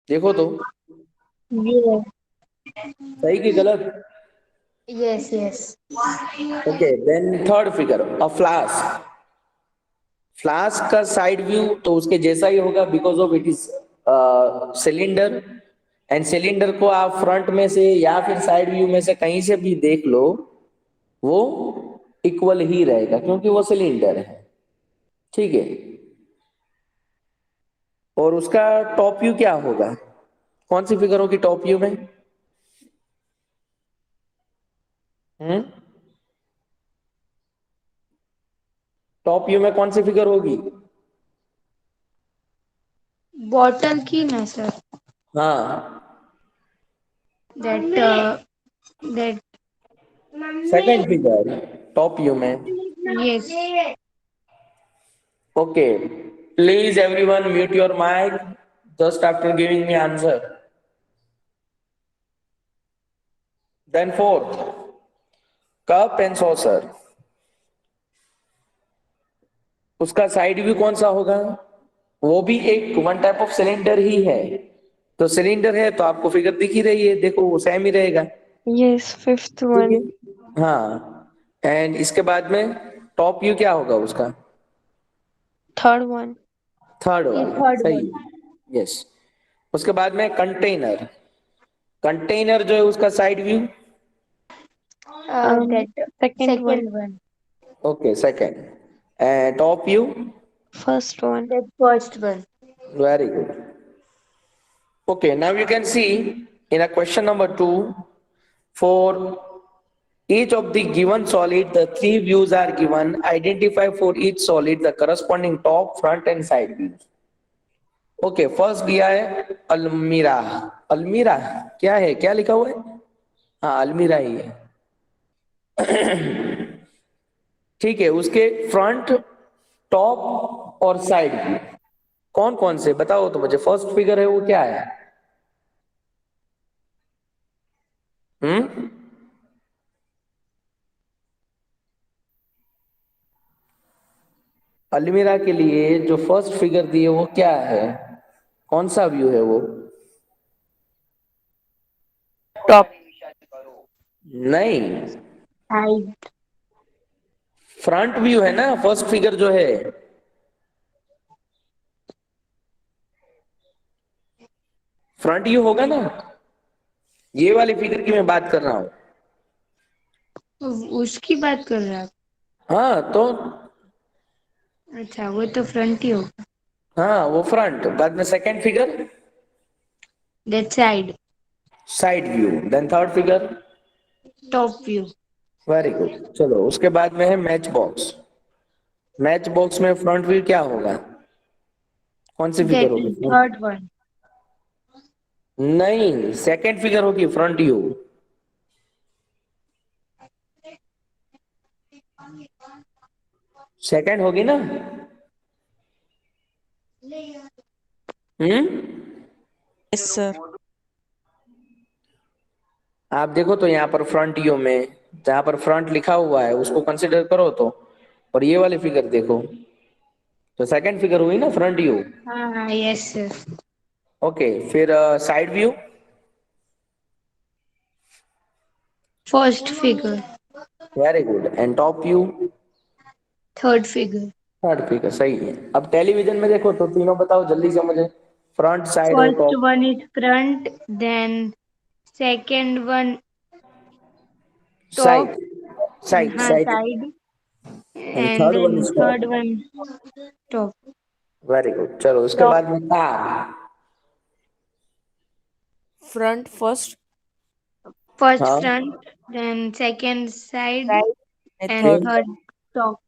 देखो तो, ये सही कि गलत? Yes yes. Okay, then third figure, a flask. Flask का साइड व्यू तो उसके जैसा ही होगा, because of it is cylinder. And cylinder को आप फ्रंट में से या फिर साइड व्यू में से कहीं से भी देख लो, वो इक्वल ही रहेगा क्योंकि वो सिलेंडर है। ठीक है। और उसका टॉप व्यू क्या होगा? कौन सी फिगर होगी टॉप व्यू में? हम्म टॉप व्यू में कौन सी फिगर होगी? बॉटल की ना सर। हाँ, that that second figure top view में। Yes. Okay, please everyone mute your mic just after giving me answer. Then fourth, cup and saucer. उसका साइड व्यू कौन सा होगा? वो भी एक वन टाइप ऑफ सिलेंडर ही है। तो सिलेंडर है तो आपको फिगर दिख ही रही है, देखो वो सेम ही रहेगा। Yes, fifth ठीक one. है। हाँ, एंड इसके बाद में टॉप व्यू क्या होगा उसका? Third one. थर्ड ये वाला, थर्ड सही। वन। यस। उसके बाद में कंटेनर। कंटेनर जो है उसका side view. That Second one. Second one. Okay, second. And top view? First one. That first one. Very good. Okay, now you can see in a question number 2, for each of the given solid, the three views are given. Identify for each solid the corresponding top, front and side views. Okay, first दिया है अलमीरा। अलमीरा क्या है, क्या लिखा हुआ है? हाँ, अलमीरा ही है। ठीक है, उसके फ्रंट, टॉप और साइड व्यू कौन कौन से बताओ तो मुझे। फर्स्ट फिगर है वो क्या है? हम्म अलमीरा के लिए जो फर्स्ट फिगर दी है वो क्या है? कौन सा व्यू है वो? Top. नहीं, साइड। फ्रंट व्यू है ना फर्स्ट फिगर जो है। फ्रंट व्यू होगा ना, ये वाली फिगर की मैं बात कर रहा हूं। उसकी बात कर रहे हैं आप? हाँ तो, अच्छा, वो तो फ्रंट ही होगा। हाँ वो फ्रंट, बाद में second figure that side. Side view, then third figure. Top view. Very good. चलो उसके बाद में है मैच बॉक्स। मैच बॉक्स में फ्रंट व्यू क्या होगा? कौन सी फिगर दैट होगी front? Third one. नहीं, सेकंड फिगर होगी फ्रंट व्यू। सेकंड होगी ना। हम्म Yes, sir. आप देखो तो यहाँ पर फ्रंट व्यू में जहां पर फ्रंट लिखा हुआ है उसको कंसिडर करो तो, और ये वाली फिगर देखो तो सेकंड फिगर हुई ना फ्रंट व्यू। हाँ हाँ यस सर। ओके, फिर side view. First figure. Very good, and top view? Third figure. Third figure, सही है। अब टेलीविजन में देखो तो तीनों बताओ जल्दी से मुझे, फ्रंट साइड और first top. One is front, then second one top, side, side हाँ side. Side, and and third one then is third top. One top. Very good. चलो उसके टॉप। बाद में कार। Front first, फर्स्ट हाँ, front, then second side, right, and and third. फिर third top.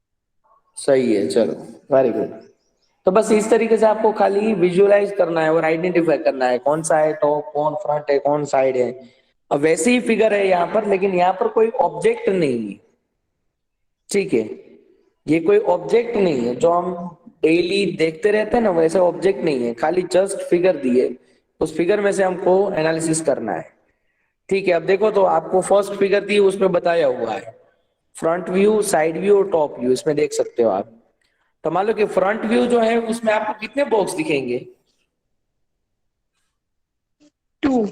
सही है, चलो वेरी गुड। तो बस इस तरीके से आपको खाली विजुअलाइज करना है और आइडेंटिफाई करना है कौन सा है टॉप, कौन फ्रंट है, कौन साइड है। अब वैसे ही फिगर है यहाँ पर, लेकिन यहाँ पर कोई ऑब्जेक्ट नहीं है। ठीक है, ये कोई ऑब्जेक्ट नहीं है जो हम डेली देखते रहते हैं ना, वैसे ऑब्जेक्ट नहीं है, खाली जस्ट फिगर दी है। उस फिगर में से हमको एनालिसिस करना है। ठीक है, अब देखो तो आपको फर्स्ट फिगर दी है, उसमें बताया हुआ है फ्रंट व्यू, साइड व्यू और टॉप व्यू, इसमें देख सकते हो आप। तो मान लो कि फ्रंट व्यू जो है उसमें आपको कितने बॉक्स दिखेंगे? Two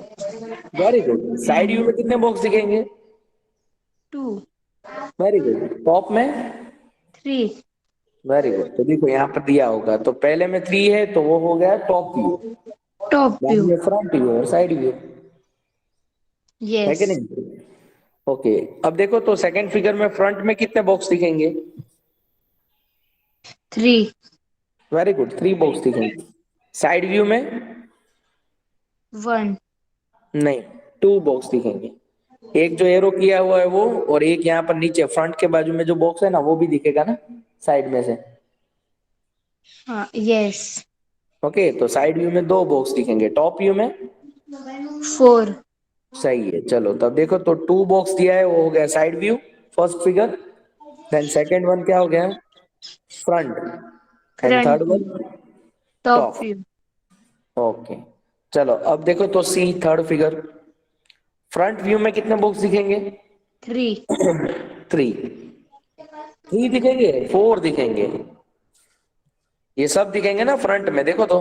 very good. Side view में कितने बॉक्स दिखेंगे? Two very good. टॉप में? Three very good. तो देखो यहाँ पर दिया होगा, तो पहले में 3 है तो वो हो गया टॉप व्यू, टॉप बाद व्यू। में फ्रंट व्यू और साइड व्यू, है यस। कि नहीं? ओके। अब देखो तो सेकंड फिगर में फ्रंट में कितने बॉक्स दिखेंगे? थ्री वेरी गुड, 3 बॉक्स दिखेंगे। साइड व्यू में? वन नहीं, 2 बॉक्स दिखेंगे। एक जो एरो किया हुआ है वो, और एक यहाँ पर नीचे फ्रंट के बाजू में जो बॉक्स है ना, वो भी दिखेगा ना साइड में से। हाँ यस। ओके, तो साइड व्यू में 2 बॉक्स दिखेंगे। टॉप व्यू में? फोर सही है। चलो तब देखो तो 2 बॉक्स दिया है, वो हो गया side view, first figure. Then second one क्या हो गया? Front. And front third view. One? Top top. View. Okay. चलो अब देखो तो see, third figure. Front view में कितने बॉक्स दिखेंगे? थ्री 3। 3 दिखेंगे? 4 दिखेंगे। ये सब दिखेंगे ना फ्रंट में, देखो तो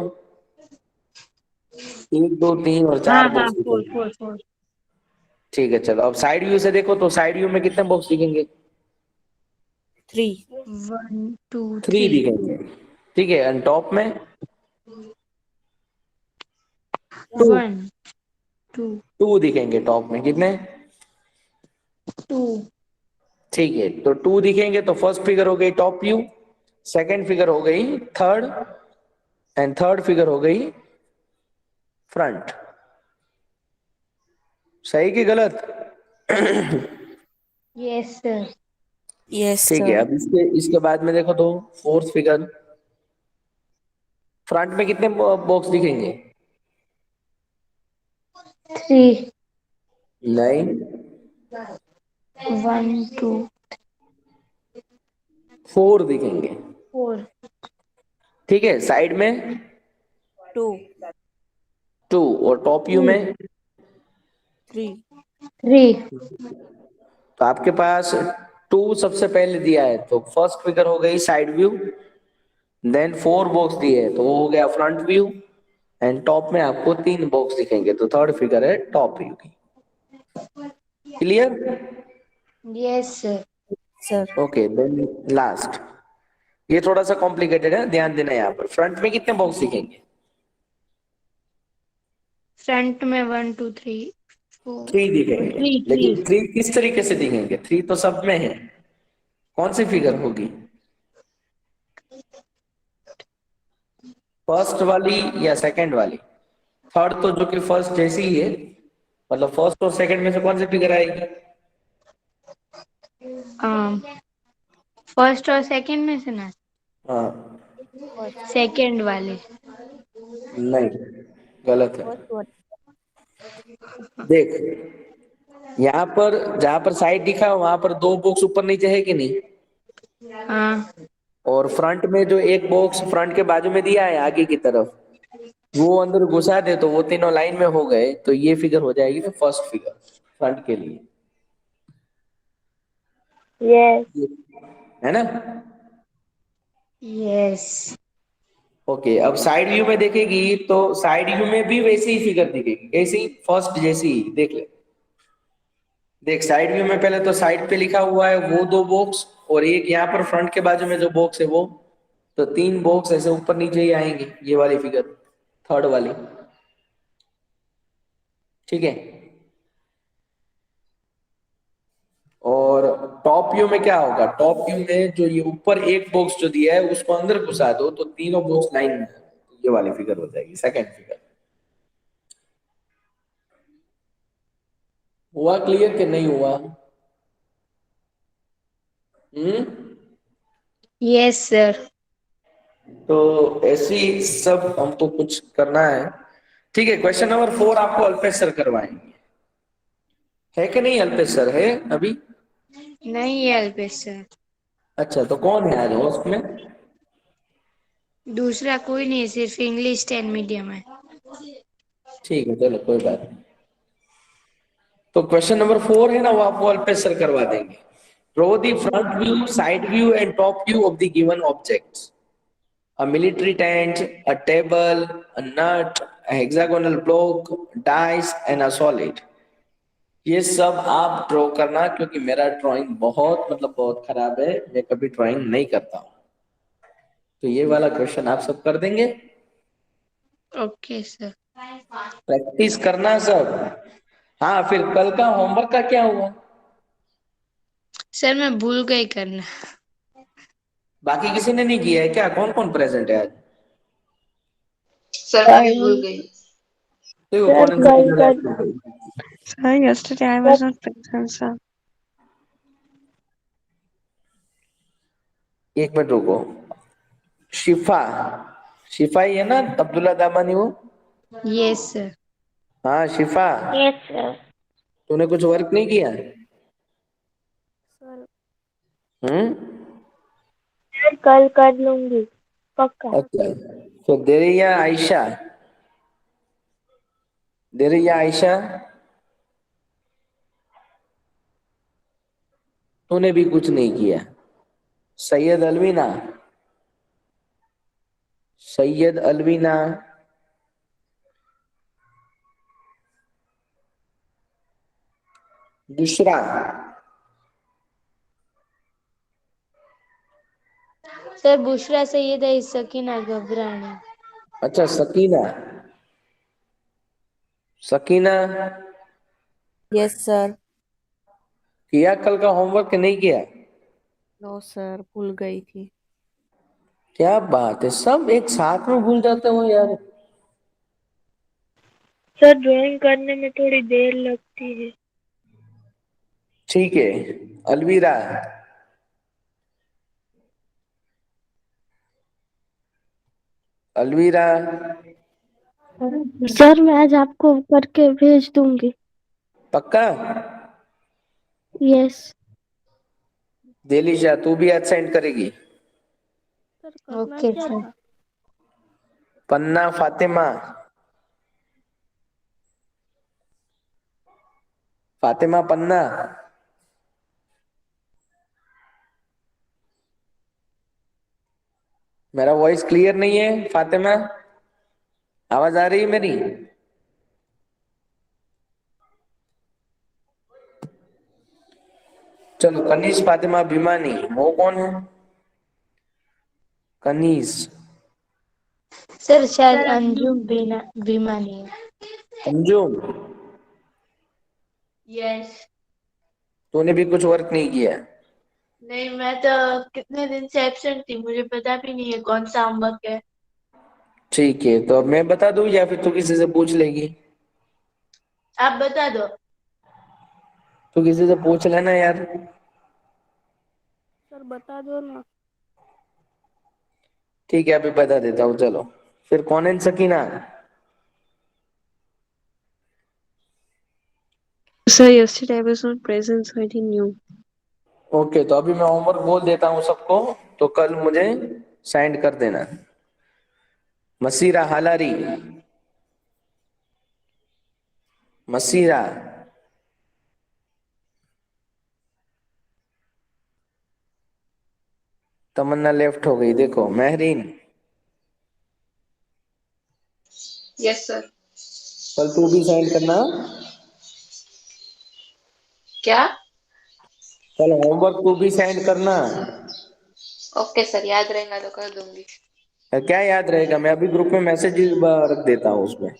1 2 3 और हाँ 4 हाँ बॉक्स फोर दिखेंगे। फोर फोर ठीक है, चलो अब साइड व्यू से देखो तो साइड व्यू में कितने बॉक्स दिखेंगे? थ्री वन टू 3 थ्री दिखेंगे। ठीक है, एंड टॉप में? 2। वन टू 2 दिखेंगे टॉप में। कितने? टू ठीक है, तो 2 दिखेंगे तो फर्स्ट फिगर हो गई टॉप व्यू, सेकंड फिगर हो गई थर्ड, एंड थर्ड फिगर हो गई फ्रंट। सही कि गलत? Yes sir. यस ठीक है, सर। अब इसके इसके बाद में देखो तो फोर्थ फिगर। फ्रंट में कितने बॉक्स दिखेंगे? थ्री नहीं, वन टू 4 दिखेंगे। फोर ठीक है, साइड में? टू 2, और टॉप व्यू थ्री में? थ्री थ्री तो आपके पास 2 सबसे पहले दिया है, तो फर्स्ट फिगर हो गई साइड व्यू। देन 4 बॉक्स दिए है तो वो हो गया फ्रंट व्यू। एंड टॉप में आपको 3 बॉक्स दिखेंगे, तो थर्ड फिगर है टॉप व्यू की। Clear? Yes sir. Sir. Okay, then last. ये थोड़ा सा कॉम्प्लिकेटेड है, ध्यान देना। यहाँ पर फ्रंट में कितने बॉक्स दिखेंगे? फ्रंट में वन टू थ्री फोर 3 दिखेंगे। थ्री थ्री लेकिन 3 किस तरीके से दिखेंगे? 3 तो सब में है, कौन सी फिगर होगी? फर्स्ट वाली या सेकंड वाली? थर्ड तो जो कि फर्स्ट जैसी ही है, मतलब फर्स्ट और सेकंड में से कौन सी फिगर आएगी? फर्स्ट और सेकंड में से ना? हाँ। सेकंड वाले। नहीं, गलत है। First one. देख, यहाँ पर जहां पर साइड दिखा है वहां पर 2 बॉक्स ऊपर नीचे है कि नहीं? हाँ और फ्रंट में जो एक बॉक्स फ्रंट के बाजू में दिया है आगे की तरफ, वो अंदर घुसा दे तो वो तीनों लाइन में हो गए, तो ये फिगर हो जाएगी तो फर्स्ट फिगर फ्रंट के लिए, यस। है ना? यस। ओके, अब साइड व्यू में देखेगी तो साइड व्यू में भी वैसी ही फिगर दिखेगी। कैसी? फर्स्ट जैसी ही, देख ले। देख, साइड व्यू में पहले तो साइड पे लिखा हुआ है वो 2 बॉक्स, और एक यहाँ पर फ्रंट के बाजू में जो बॉक्स है वो, तो 3 बॉक्स ऐसे ऊपर नीचे ही आएंगे, ये वाली फिगर, थर्ड वाली। ठीक है, और टॉप व्यू में क्या होगा? टॉप व्यू में जो ये ऊपर एक बॉक्स जो दिया है उसको अंदर घुसा दो तो तीनों बॉक्स लाइन में है। ये वाली फिगर हो जाएगी सेकंड फिगर। हुआ क्लियर कि नहीं हुआ? हम्म। Yes sir. तो ऐसे ही सब हमको कुछ करना है। ठीक है, क्वेश्चन नंबर 4 आपको अल्पेश सर करवाएंगे, है कि नहीं? अल्पेश सर है अभी? नहीं है अल्पेश सर। अच्छा, तो कौन है आज होस्ट में? दूसरा कोई नहीं, सिर्फ इंग्लिश 10 मीडियम है। ठीक है, चलो कोई बात नहीं। तो क्वेश्चन नंबर 4 है ना, वो आपको अल्पेश सर करवा देंगे। Draw the front view, side view and top view of the given objects. a military tent, a table, a nut, a hexagonal block, dice and a solid. ये सब आप ड्रॉ करना, क्योंकि मेरा ड्राइंग बहुत बहुत खराब है, मैं कभी ड्राइंग नहीं करता हूँ। तो ये वाला क्वेश्चन आप सब कर देंगे। Okay sir. प्रैक्टिस करना सब। हाँ, फिर कल का होमवर्क का क्या हुआ? सर मैं भूल गई करना। बाकी किसी ने नहीं किया है क्या? कौन कौन प्रेजेंट है आज? सर मैं भी भूल गई। देखो सर कौन सा कल video कर है? Sir, yesterday I was not present, sir. एक मिनट रुको। शिफा, शिफा ही है ना, अब्दुल्ला दामानी वो? Yes sir. हाँ शिफा, यस सर। तूने कुछ वर्क नहीं किया? सर हम्म। कल कर लूंगी पक्का। अच्छा, तो दे रही है आयशा, दे रही है आयशा, तूने भी कुछ नहीं किया। सैयद अलवीना, सैयद अलवीना, बुशरा, सर बुशरा सैयद है, सकीना घबरानी। अच्छा सकीना, सकीना यस सर। किया कल का होमवर्क नहीं किया? नो सर, भूल गई थी। क्या बात है, सब एक साथ में भूल जाते हो यार। सर ड्राइंग करने में थोड़ी देर लगती है। ठीक है। अलवीरा, अलवीरा, सर मैं आज आपको करके भेज दूंगी। पक्का? यस। दिलिशा तू भी आज सेंड करेगी? सर करना ओके क्या सर। था? पन्ना फातिमा, फातिमा पन्ना, मेरा वॉइस क्लियर नहीं है फातिमा? आवाज आ रही है मेरी? चलो कनीज फातिमा भीमानी, वो कौन है? कनीज, सर शायद अंजुम बीना बीमानी है। अंजुम, यस। तूने भी कुछ वर्क नहीं किया? नहीं, मैं तो कितने दिन से एब्सेंट थी, मुझे पता भी नहीं है कौन सा होमवर्क है। ठीक है, तो अब मैं बता दूं या फिर तू किसी से पूछ लेगी? आप बता दो। तू किसी से पूछ लेना यार। सर बता दो ना। ठीक है, अभी बता देता हूँ, चलो। फिर कौन है Sakina? Sir, yesterday I was not present, so I didn't know. Okay, तो अभी मैं होमवर्क बोल देता हूँ सबको, तो कल मुझे सेंड कर देना। मसीरा हालारी, मसीरा, तमन्ना लेफ्ट हो गई, देखो महरीन, यस सर। कल तू भी सेंड करना। क्या? कल होमवर्क तू भी सेंड करना। ओके सर, याद रहेगा तो कर दूंगी। क्या याद रहेगा, मैं अभी ग्रुप में मैसेज रख देता हूँ, उसमें वो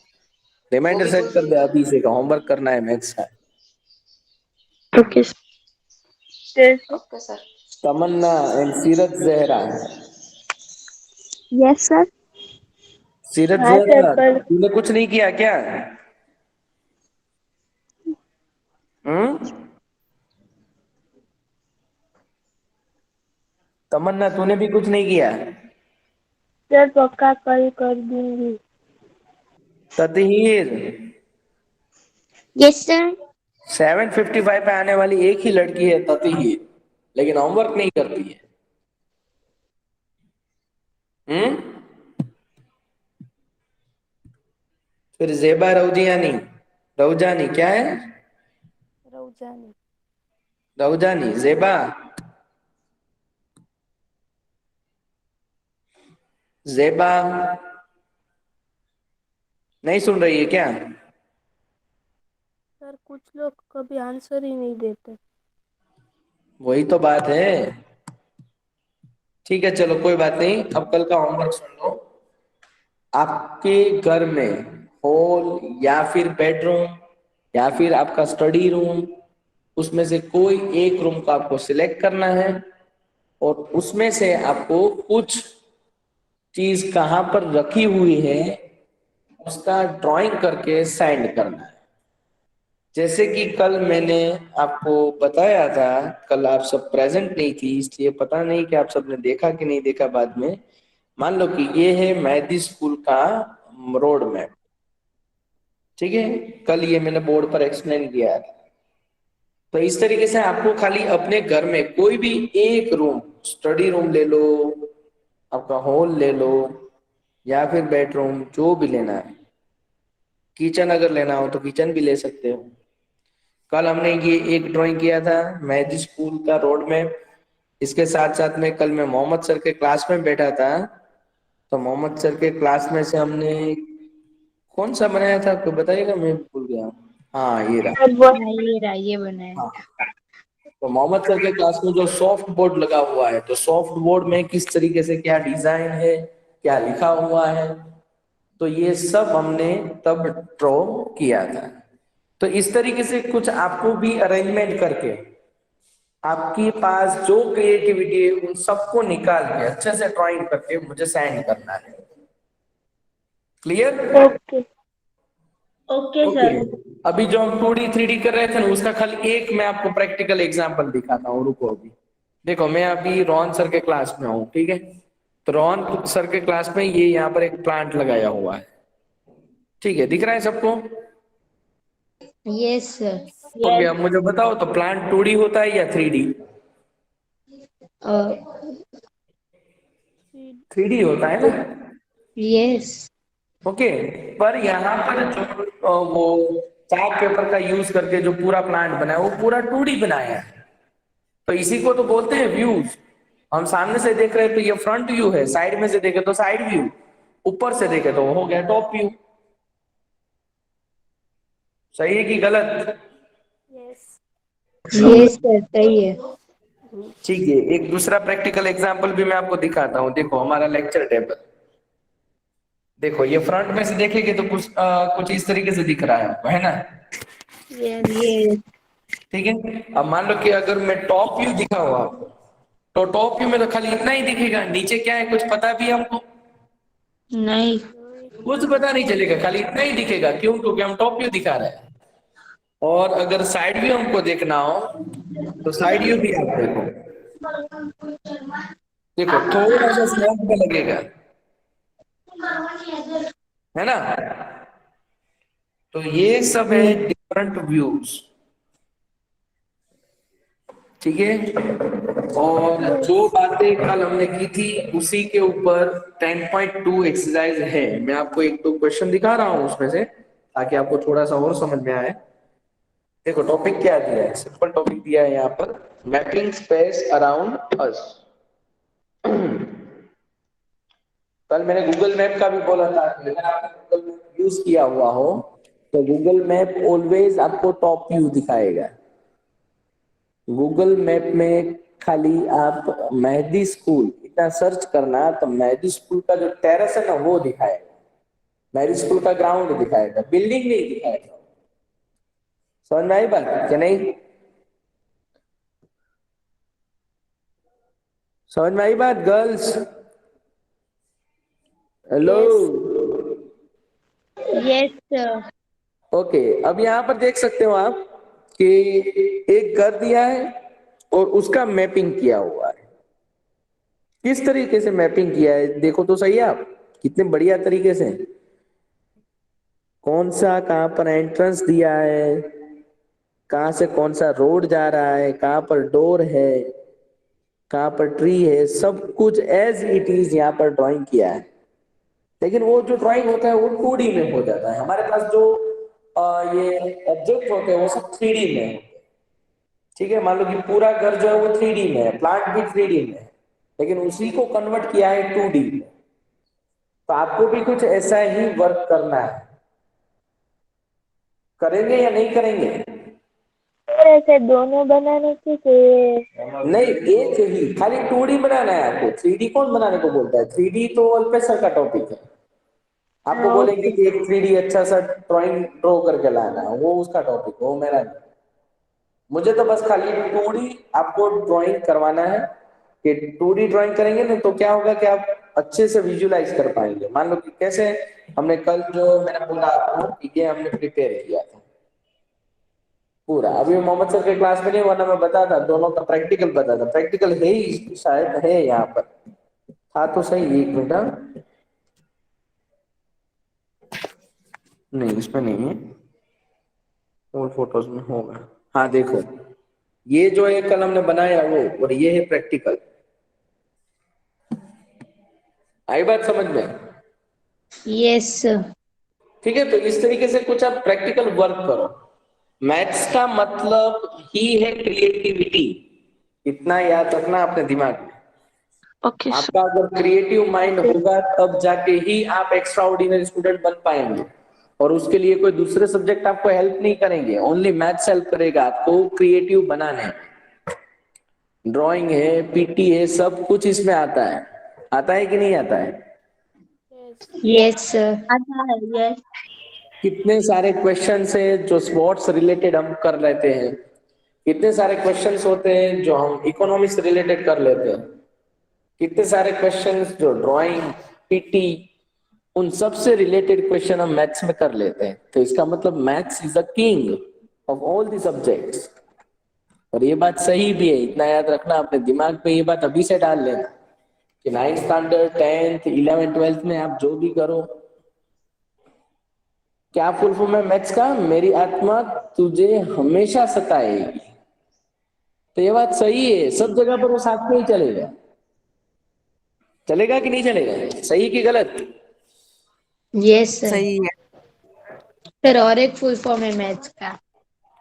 रिमाइंडर भी सेट बोल कर दे, दूंगी। अभी से का होमवर्क करना है मैथ्स का। Okay, sir. कैसे? Okay sir. तमन्ना एंड सीरत जहरा, यस सर। सीरत हाँ सर जहरा कल। तूने कुछ नहीं किया क्या? हम्म। तमन्ना तूने भी कुछ नहीं किया? सर पक्का कल कर दूंगी। ततहीर, यस सर। 755 पे आने वाली एक ही लड़की है ततहीर, लेकिन होमवर्क नहीं करती है। हम्म। फिर जेबा रौजियानी, रौजानी क्या है? रौजानी। रौजानी, जेबा, जेबा नहीं सुन रही है क्या? सर कुछ लोग कभी आंसर ही नहीं देते। वही तो बात है। ठीक है चलो कोई बात नहीं, अब कल का होमवर्क सुन लो। आपके घर में हॉल या फिर बेडरूम या फिर आपका स्टडी रूम, उसमें से कोई एक रूम को आपको सिलेक्ट करना है और उसमें से आपको कुछ चीज कहाँ पर रखी हुई है उसका ड्राइंग करके सेंड करना है। जैसे कि कल मैंने आपको बताया था, कल आप सब प्रेजेंट नहीं थी इसलिए पता नहीं कि आप सबने देखा कि नहीं देखा बाद में। मान लो कि ये है मेहदी स्कूल का रोड मैप, ठीक है, कल ये मैंने बोर्ड पर एक्सप्लेन किया है। तो इस तरीके से आपको खाली अपने घर में कोई भी एक रूम, स्टडी रूम ले लो, आपका हॉल ले लो या फिर बेडरूम, जो भी लेना है, किचन अगर लेना हो तो किचन भी ले सकते हो। कल हमने ये एक ड्राइंग किया था मेहदी स्कूल का रोड मैप। इसके साथ साथ में कल मैं मोहम्मद सर के क्लास में बैठा था, तो मोहम्मद सर के क्लास में से हमने कौन सा बनाया था आपको बताइएगा, मैं भूल गया। हाँ ये रहा। ये बनाया। हाँ, तो मोहम्मद सर के क्लास में जो सॉफ्ट बोर्ड लगा हुआ है, तो सॉफ्ट बोर्ड में किस तरीके से क्या डिजाइन है, क्या लिखा हुआ है, तो ये सब हमने तब ड्रॉ किया था। तो इस तरीके से कुछ आपको भी अरेंजमेंट करके आपके पास जो क्रिएटिविटी है उन सबको निकाल के अच्छे से ड्राइंग करके मुझे सेंड करना है। Clear? Okay. Okay okay. Sir. अभी जो हम 2D 3D कर रहे थे ना, उसका खाली एक मैं आपको प्रैक्टिकल एग्जांपल दिखाता हूँ, रुको अभी। देखो मैं अभी रोहन सर के क्लास में हूँ, ठीक है, तो रोहन सर के क्लास में ये यहाँ पर एक प्लांट लगाया हुआ है, ठीक है, दिख रहा है सबको? Yes sir. ओके, अब मुझे बताओ तो प्लांट 2D होता है या 3D? 3D होता है ना? यस। ओके, पर यहाँ पर जो वो चार्ट पेपर का यूज करके जो पूरा प्लांट बनाया वो पूरा 2D बनाया है। तो इसी को तो बोलते हैं व्यूज। हम सामने से देख रहे हैं तो ये फ्रंट व्यू है, साइड में से देखे तो साइड व्यू, ऊपर से देखे तो हो गया टॉप व्यू। सही है कि गलत? यस। यस सर सही है। ठीक है, एक दूसरा प्रैक्टिकल एग्जांपल भी मैं आपको दिखाता हूँ। देखो हमारा लेक्चर टेबल, देखो ये फ्रंट में से देखेंगे तो कुछ इस तरीके से दिख रहा है आपको, है ना? यस। ठीक है, अब मान लो कि अगर मैं टॉप व्यू दिखाऊं आपको, तो टॉप व्यू में तो खाली इतना ही दिखेगा, नीचे क्या है कुछ पता भी है हमको? नहीं। कुछ पता नहीं चलेगा, खाली इतना ही दिखेगा। क्यों? क्योंकि हम टॉप व्यू दिखा रहे हैं। और अगर साइड व्यू हमको देखना हो तो साइड व्यू भी आप देखो, देखो थोड़ा सा स्लैब में लगेगा, है ना? तो ये सब है डिफरेंट व्यूज, ठीक है। और जो बातें कल हमने की थी उसी के ऊपर 10.2 एक्सरसाइज है। मैं आपको एक दो क्वेश्चन दिखा रहा हूं उसमें से, ताकि आपको थोड़ा सा और समझ में आए। देखो टॉपिक क्या दिया है, सिंपल टॉपिक दिया है यहाँ पर, मैपिंग स्पेस अराउंड अस। कल मैंने गूगल मैप का भी बोला था, अगर आपने गूगल मैप यूज किया हुआ हो तो गूगल मैप ऑलवेज आपको टॉप व्यू दिखाएगा। गूगल मैप में खाली आप मेहदी स्कूल इतना सर्च करना तो मेहदी स्कूल का जो टेरेस है ना वो दिखाएगा, मेहदी स्कूल का ग्राउंड दिखाएगा, बिल्डिंग नहीं दिखाएगा। समझ में आई बात क्या नहीं? समझ में आई बात girls? Hello? Yes sir. Okay, अब यहाँ पर देख सकते हो आप कि एक घर दिया है और उसका मैपिंग किया हुआ है। किस तरीके से मैपिंग किया है देखो तो सही है आप, कितने बढ़िया तरीके से। कौन सा कहाँ पर एंट्रेंस दिया है, कहाँ से कौन सा रोड जा रहा है, कहाँ पर डोर है, कहाँ पर ट्री है, सब कुछ एज इट इज यहाँ पर ड्राइंग किया है। लेकिन वो जो ड्राइंग होता है वो 2D में हो जाता है। हमारे पास जो ये ऑब्जेक्ट होते हैं वो सब 3D में है, ठीक है। मान लो कि पूरा घर जो है वो 3D में है, प्लांट भी 3D में है, लेकिन उसी को कन्वर्ट किया है 2D में। तो आपको भी कुछ ऐसा ही वर्क करना है। करेंगे या नहीं करेंगे? ऐसे दोनों बनाने की नहीं, एक ही खाली 2D बनाना है आपको। 3D कौन बनाने को बोलता है? 3D तो अल्पेशर का टॉपिक है। आपको बोलेंगे कि एक 3D अच्छा सा ड्राइंग ड्रॉ करके लाना है, वो उसका टॉपिक, वो मेरा नहीं। मुझे तो बस खाली 2D आपको ड्राइंग करवाना है कि 2D ड्राइंग करेंगे ना तो क्या होगा कि आप अच्छे से विजुलाइज कर पाएंगे। मान लो कि कैसे हमने कल जो मैंने बोला आपको कि ये हमने प्रिपेयर किया था पूरा। अभी मोहम्मद सर के क्लास में नहीं, वरना मैं बताता, दोनों का प्रैक्टिकल बताता। प्रैक्टिकल है ही शायद, है यहाँ पर, था तो सही। एक मिनट, नहीं इसमें नहीं है, और फोटोज में होगा। हाँ देखो, ये जो एक कल हमने बनाया वो, और ये है प्रैक्टिकल। आई बात समझ में? Yes sir. ठीक है, तो इस तरीके से कुछ आप प्रैक्टिकल वर्क करो। मैथ्स का मतलब ही है क्रिएटिविटी, इतना याद रखना अपने दिमाग में। Okay, sir. आपका अगर क्रिएटिव माइंड होगा तब जाके ही आप एक्स्ट्रा ऑर्डिनरी स्टूडेंट बन पाएंगे। और उसके लिए कोई दूसरे सब्जेक्ट आपको हेल्प नहीं करेंगे, ओनली मैथ्स हेल्प करेगा आपको क्रिएटिव बनाने। ड्राइंग है, पीटी है, सब कुछ इसमें आता है। आता है कि नहीं आता है? Yes sir. आता है। यस। कितने सारे क्वेश्चंस है जो स्पोर्ट्स रिलेटेड हम कर लेते हैं, कितने सारे क्वेश्चंस होते हैं जो हम इकोनॉमिक्स रिलेटेड कर लेते हैं, कितने सारे क्वेश्चंस जो ड्राइंग, पीटी, उन सब से रिलेटेड क्वेश्चन हम मैथ्स में कर लेते हैं। तो इसका मतलब maths is the king of all the subjects. और ये बात सही भी है, इतना याद रखना अपने दिमाग पे, ये बात अभी से डाल लेना कि 9th standard, 10th, 11th, 12th में आप जो भी करो, क्या फुल फॉर्म है मैथ्स का? मेरी आत्मा तुझे हमेशा सताएगी। तो ये बात सही है, सब जगह पर वो साथ में ही चलेगा। चलेगा कि नहीं चलेगा? सही कि गलत? Yes sir. सही है। फिर और एक फुल फॉर्म है मैथ्स का,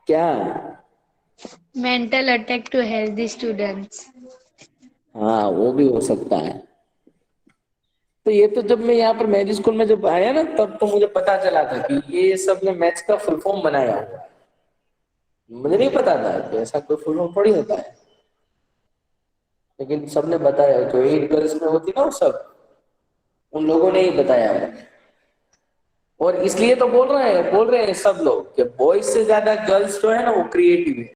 क्या? Mental attack to healthy students. हाँ, वो भी हो सकता है। तो ये तो जब मैं यहाँ पर मैरी स्कूल में जब आया ना, तब तो मुझे पता चला था कि ये सब ने मैथ्स का फुल फॉर्म बनाया हुआ है। मुझे नहीं पता था कि ऐसा कोई फुल फॉर्म थोड़ी होता है, लेकिन सबने बताया। जो 8 गर्ल्स में होती ना वो सब, उन लोगों ने ही बताया है। और इसलिए तो बोल रहे हैं सब लोग कि बॉयज से ज्यादा गर्ल्स जो है ना वो क्रिएटिव है।